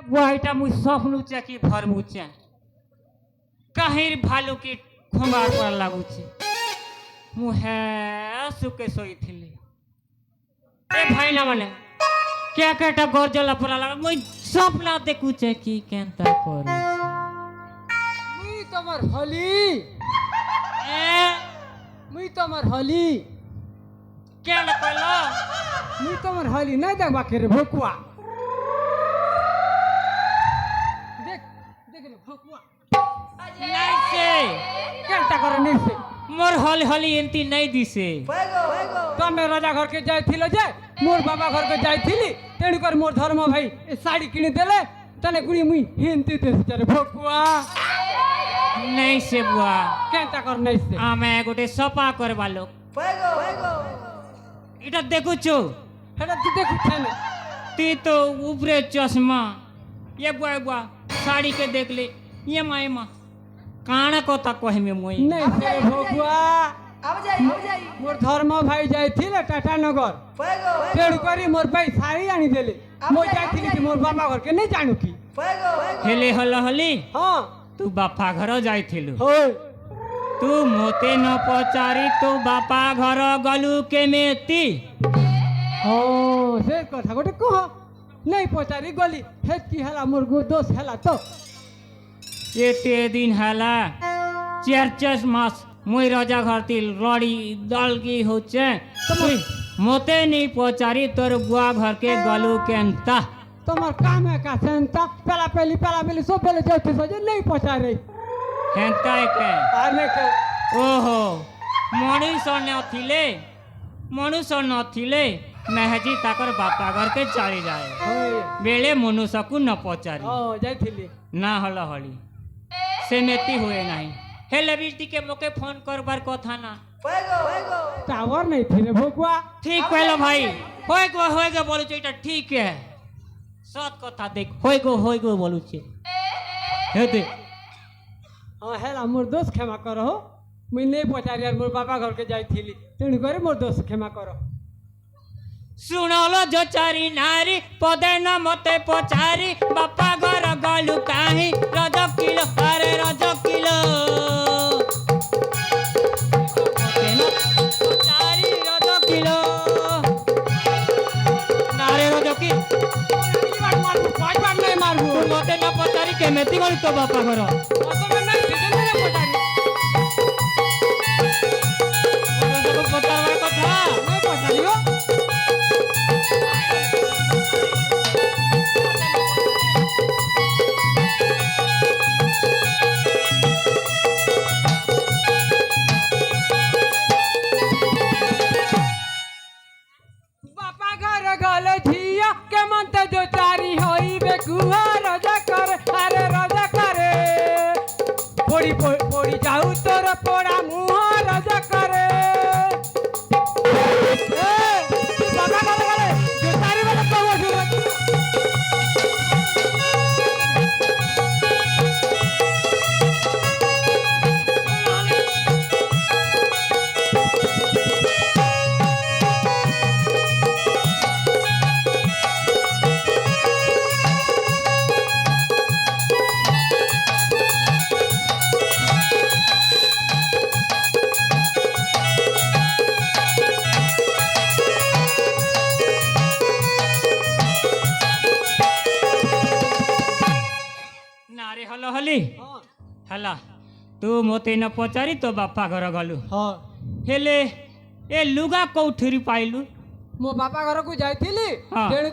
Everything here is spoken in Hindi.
बुआईटा मुई स्वप्नुचे कि भरमुचे कहीं भालू की खुंगार पर लागुचे मुहे सुके सोई थिली ए भाई ना माने क्या केटा गरजला परा लगा मुई स्वप्न देखुचे कि केनता करू मुई तमर हली ए मुई तमर हली क्या न कहलो मुई तमर हली नहीं देखबा के रे भकुआ देख देख रे भकुआ नहीं से केनता करे नहीं से मोर हल हली एंती नहीं दिसे तमे राजा घर के जाइथिलो जे मोर बाबा घर के जाइथिली तेणी कर मोर धर्म भाई ए साड़ी किनी देले तने गुणी मुई हिंती देस रे भकुआ नहीं से बुआ केनता कर नहीं से आमे गोटे सपा करबा लोग इटा देखुचो हेडा तू देखु छने ती तो ऊपरे चश्मा ये बुआ बुआ साड़ी के देख ले ये माए माँ काना कोता कहे में मोई नहीं से भकुआ मोर धर्म भाई जाइथिले टाटा नगर तेणी करी मोर भाई साड़ी आनी देले मो जाइथिली कि मोर बाबा घर के नहीं जानू की हेले हल हली हां तू बापा घर जाइथिलु होय तू मोते न पचारी तू बापा घर गलु के मेती हो से कथा गोटे कह नहीं पचारी गली हे की हला मोर गो दोष हला तो एते दिन हला 4 मास मुई राजा घर तिल रड़ी दल की होचे मोते नहीं पचारी तोर बुआ घर के गलु केनता तुम्हार काम है का सेंता पहला पहली सब पहले जाते सजे नहीं पचारे हेंता के आने के ओहो मनुष्य नथिले मेहजी ताकर बापा घर के चली जाए होय बेले मनुष्य को न पचारी ओ जाइथिली ना हल हली सेमेती हुए नहीं हेले बिजती के मोके फोन करबार कथा ना टावर नहीं थी रे भकुआ ठीक कहलो भाई होएगो बोलु छे इटा ठीक है सत कथा देख होएगो बोलु छे हेते हां हेला मोर दोस्त क्षमा करो मुई नहीं पचारी यार मोर बाबा घर के जाइथिली तेणी करे मोर दोस्त क्षमा करो सुनलो जो चारी नारी पदे न मते पचारी बापा घर गलु काहे रज किलो अरे रज किलो पदे न पचारी रज किलो नारे रज की मारबू पांच बार नहीं मारबू तू मते न पचारी के मेती गलु तो बापा घर असले नहीं सीधे नहीं पचारी सब पचारवा कथा नहीं पचारियो बापा घर गले झिया के मनते जो चारी होई बेकुआ राजा कर अरे राजा करे पोड़ी जाऊ तोर पोड़ा मुंह राजा करे ए बाबा घर गले जो चारी वाला कहो सुरत नारे हलो हली हां हला तू मोते न पचारी तो बापा घर गलु हां हेले ए लुगा कौठरी पाइलु मो बापा घर को जाइथिली हाँ। तेणी